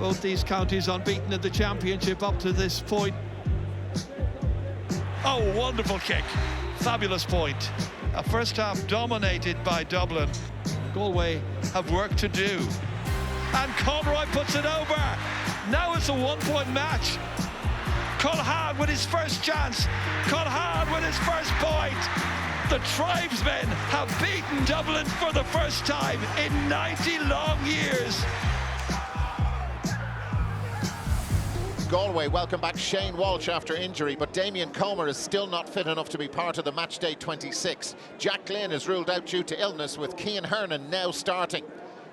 Both these counties unbeaten in the championship up to this point. Oh, wonderful kick. Fabulous point. A first half dominated by Dublin. Galway have work to do. And Conroy puts it over. Now it's a one-point match. Culhane with his first chance. Culhane with his first point. The tribesmen have beaten Dublin for the first time in 90 long years. Galway welcome back Shane Walsh after injury, but Damien Comer is still not fit enough to be part of the matchday 26. Jack Glynn is ruled out due to illness, with Cian Hernan now starting.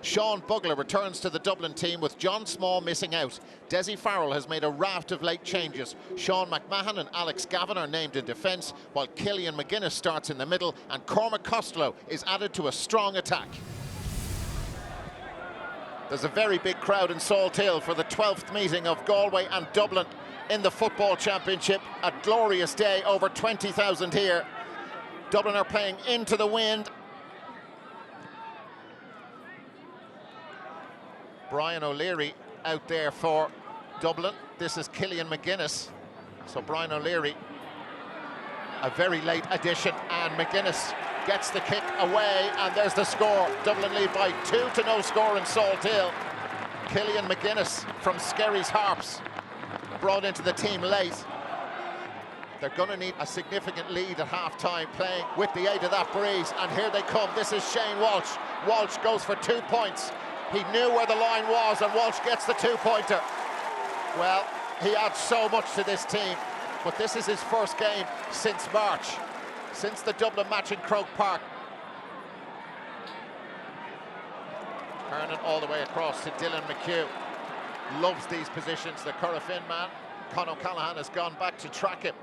Sean Bugler returns to the Dublin team with John Small missing out. Dessie Farrell has made a raft of late changes. Sean McMahon and Alex Gavin are named in defence, while Killian McGuinness starts in the middle and Cormac Costello is added to a strong attack. There's a very big crowd in Salt Hill for the 12th meeting of Galway and Dublin in the Football Championship. A glorious day, over 20,000 here. Dublin are playing into the wind. Brian O'Leary out there for Dublin. This is Killian McGuinness. So Brian O'Leary, a very late addition, and McGuinness gets the kick away, and there's the score. Dublin lead by 2-0 score in Salt Hill. Killian McGuinness from Skerry's Harps, brought into the team late. They're going to need a significant lead at half-time, playing with the aid of that breeze, and here they come. This is Shane Walsh. Walsh goes for 2 points. He knew where the line was, and Walsh gets the 2-pointer. Well, he adds so much to this team, but this is his first game since March, since the Dublin match in Croke Park. Hernan all the way across to Dylan McHugh. Loves these positions, the Corofin man. Con O'Callaghan has gone back to track him.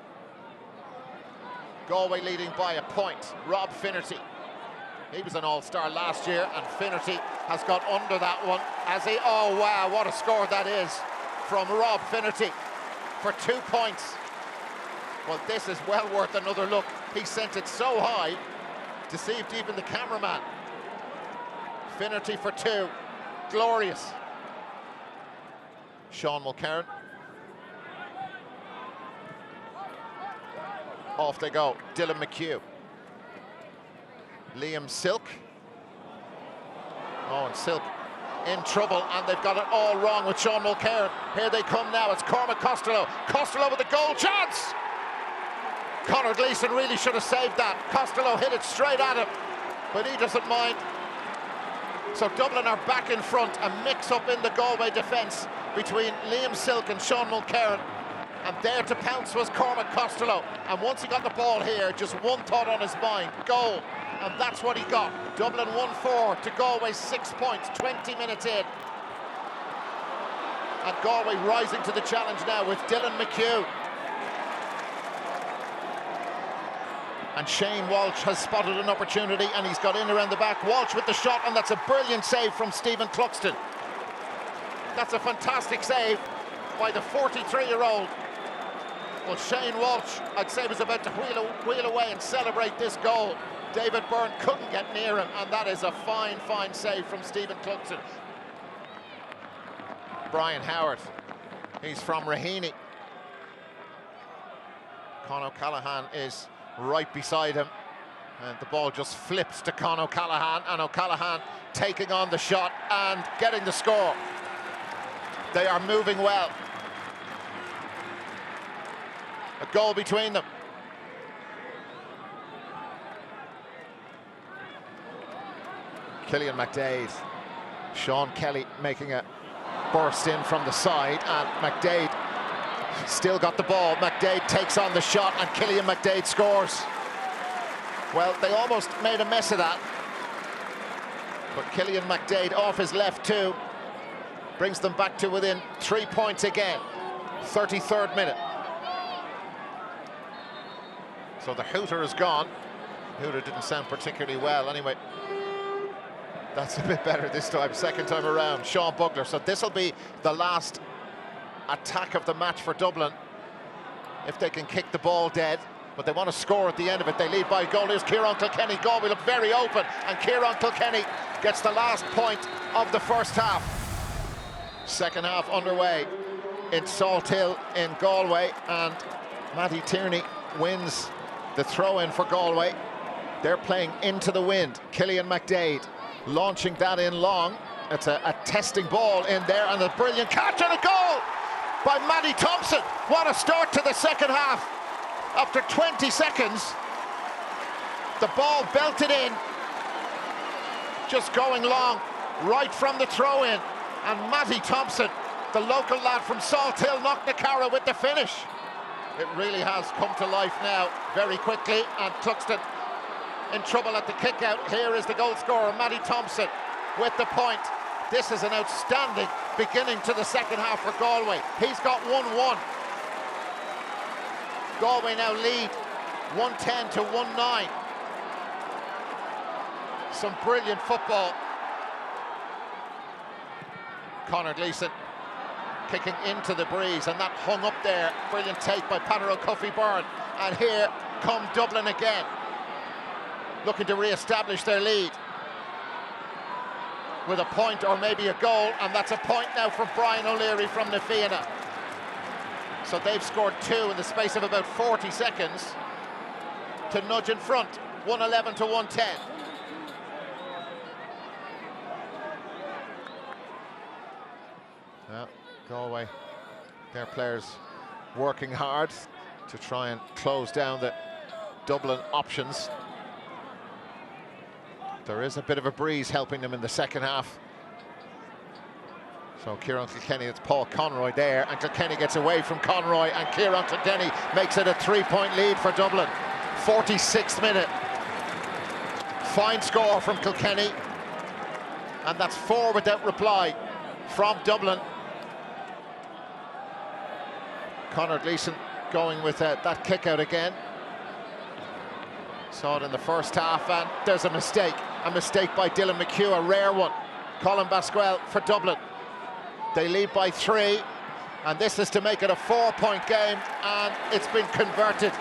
Galway leading by a point. Rob Finnerty. He was an all-star last year, and Finnerty has got under that one as he... Oh, wow, what a score that is from Rob Finnerty for 2 points. Well, this is well worth another look. He sent it so high, deceived even the cameraman. Finnerty for 2. Glorious. Sean Mulcairn. Off they go. Dylan McHugh. Liam Silk. Oh, and Silk in trouble, and they've got it all wrong with Sean Mulcairn. Here they come now. It's Cormac Costello. Costello with the goal chance. Conor Gleeson really should have saved that. Costello hit it straight at him, but he doesn't mind. So Dublin are back in front, a mix-up in the Galway defence between Liam Silk and Sean Mulcairn. And there to pounce was Cormac Costello. And once he got the ball here, just one thought on his mind: goal. And that's what he got. Dublin 1-4 to Galway 6 points, 20 minutes in. And Galway rising to the challenge now with Dylan McHugh. And Shane Walsh has spotted an opportunity, and he's got in around the back. Walsh with the shot, and that's a brilliant save from Stephen Cluxton. That's a fantastic save by the 43-year-old. Well, Shane Walsh, I'd say, was about to wheel away and celebrate this goal. David Byrne couldn't get near him, and that is a fine, fine save from Stephen Cluxton. Brian Howard, he's from Raheny. Con O'Callaghan is right beside him, and the ball just flips to Con O'Callaghan, and O'Callaghan taking on the shot and getting the score. They are moving well. A goal between them. Killian McDade. Sean Kelly making a burst in from the side, and McDade still got the ball. McDade takes on the shot, and Killian McDade scores. Well, they almost made a mess of that, but Killian McDade off his left too brings them back to within 3 points again. 33rd minute. So the hooter is gone. Hooter didn't sound particularly well anyway. That's a bit better this time, second time around. Sean Bugler. So this will be the last attack of the match for Dublin, if they can kick the ball dead. But they want to score at the end of it. They lead by a goal. Here's Kieran Kilkenny. Galway look very open, and Kieran Kilkenny gets the last point of the first half. Second half underway in Salthill in Galway, and Matty Tierney wins the throw-in for Galway. They're playing into the wind. Killian McDade launching that in long. It's a testing ball in there, and a brilliant catch and a goal by Matty Thompson. What a start to the second half. After 20 seconds, the ball belted in, just going long, right from the throw-in. And Matty Thompson, the local lad from Salthill, knocked the carrow with the finish. It really has come to life now very quickly, and Cluxton in trouble at the kick-out. Here is the goal scorer, Matty Thompson, with the point. This is an outstanding beginning to the second half for Galway. He's got 1-1. Galway now lead 110 to 1-9. Some brilliant football. Conor Gleeson kicking into the breeze, and that hung up there. Brilliant take by Peter O'Cuffy-Byrne. And here come Dublin again, looking to re-establish their lead with a point or maybe a goal, and that's a point now from Brian O'Leary from the Fianna. So they've scored 2 in the space of about 40 seconds to nudge in front, 111 to 110. Well, Galway, their players working hard to try and close down the Dublin options. There is a bit of a breeze helping them in the second half. So Kieran Kilkenny, it's Paul Conroy there, and Kilkenny gets away from Conroy, and Kieran Kilkenny makes it a 3-point lead for Dublin. 46th minute. Fine score from Kilkenny, and that's 4 without reply from Dublin. Conor Gleeson going with that kick out again. Saw it in the first half, and there's a mistake by Dylan McHugh, a rare one. Colin Basquel for Dublin. They lead by 3, and this is to make it a 4-point game, and it's been converted.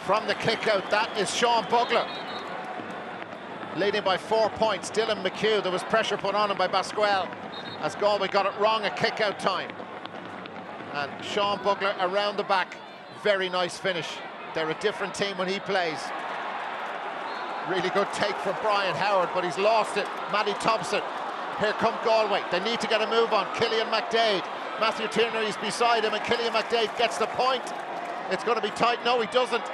From the kick out, that is Sean Bugler, leading by 4 points. Dylan McHugh, there was pressure put on him by Basquel as Galway got it wrong at kick out time. And Sean Bugler around the back, very nice finish. They're a different team when he plays. Really good take from Brian Howard, but he's lost it. Matty Thompson. Here come Galway. They need to get a move on. Killian McDade. Matthew Tierney is beside him, and Killian McDade gets the point. It's going to be tight. No, he doesn't.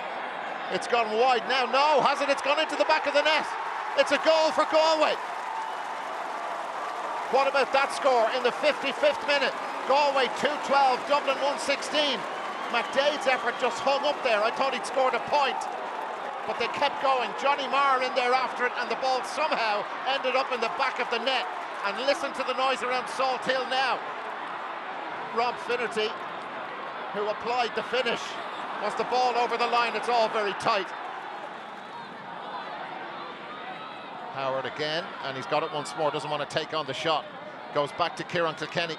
It's gone wide now. No, hasn't. It's gone into the back of the net. It's a goal for Galway. What about that score in the 55th minute? Galway 2-12, Dublin 1-16. McDade's effort just hung up there. I thought he'd scored a point, but they kept going. Johnny Marr in there after it, and the ball somehow ended up in the back of the net. And listen to the noise around Salthill now. Rob Finnerty, who applied the finish. Was the ball over the line? It's all very tight. Howard again, and he's got it once more, doesn't want to take on the shot. Goes back to Kieran Kilkenny.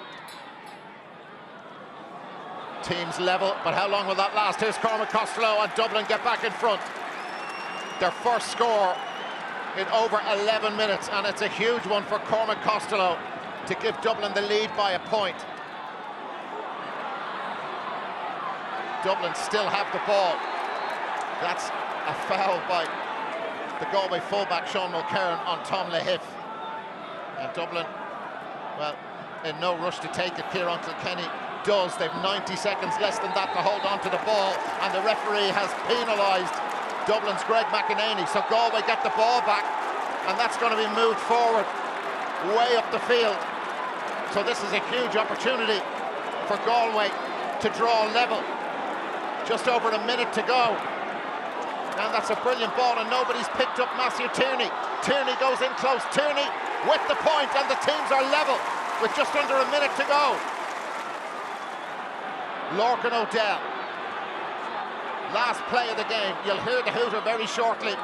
Teams level, but how long will that last? Here's Cormac Costello, and Dublin get back in front. Their first score in over 11 minutes, and it's a huge one for Cormac Costello to give Dublin the lead by a point. Dublin still have the ball. That's a foul by the Galway fullback Sean Mulcairn on Tom Lahiff. And Dublin, well, in no rush to take it. Kieran Kilkenny does. They've 90 seconds, less than that, to hold on to the ball, and the referee has penalised Dublin's Greg McEnany. So Galway get the ball back, and that's going to be moved forward way up the field. So this is a huge opportunity for Galway to draw level. Just over a minute to go. And that's a brilliant ball, and nobody's picked up Matthew Tierney. Tierney goes in close. Tierney with the point, and the teams are level with just under a minute to go. Lorcan O'Dell. Last play of the game. You'll hear the hooter very shortly.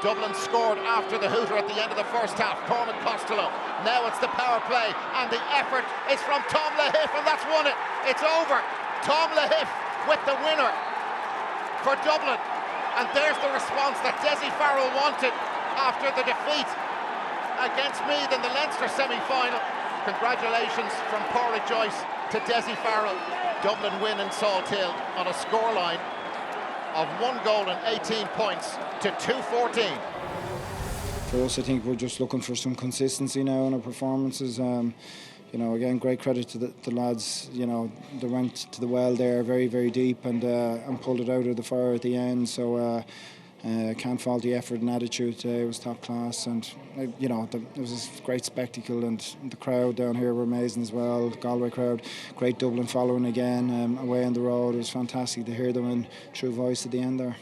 Dublin scored after the hooter at the end of the first half. Cormac Costello. Now it's the power play, and the effort is from Tom Lahiff, and that's won it. It's over. Tom Lahiff with the winner for Dublin. And there's the response that Dessie Farrell wanted after the defeat against Meath in the Leinster semi-final. Congratulations from Pádraig Joyce to Desi Farrell. Dublin win in Salthill on a scoreline of 1 goal and 18 points to 2-14. For us, I think we're just looking for some consistency now in our performances. You know, again, great credit to the lads. You know, they went to the well there very, very deep and pulled it out of the fire at the end. So can't fault the effort and attitude today. It was top class, and you know, it was a great spectacle, and the crowd down here were amazing as well. The Galway crowd, great Dublin following again away on the road. It was fantastic to hear them in true voice at the end there.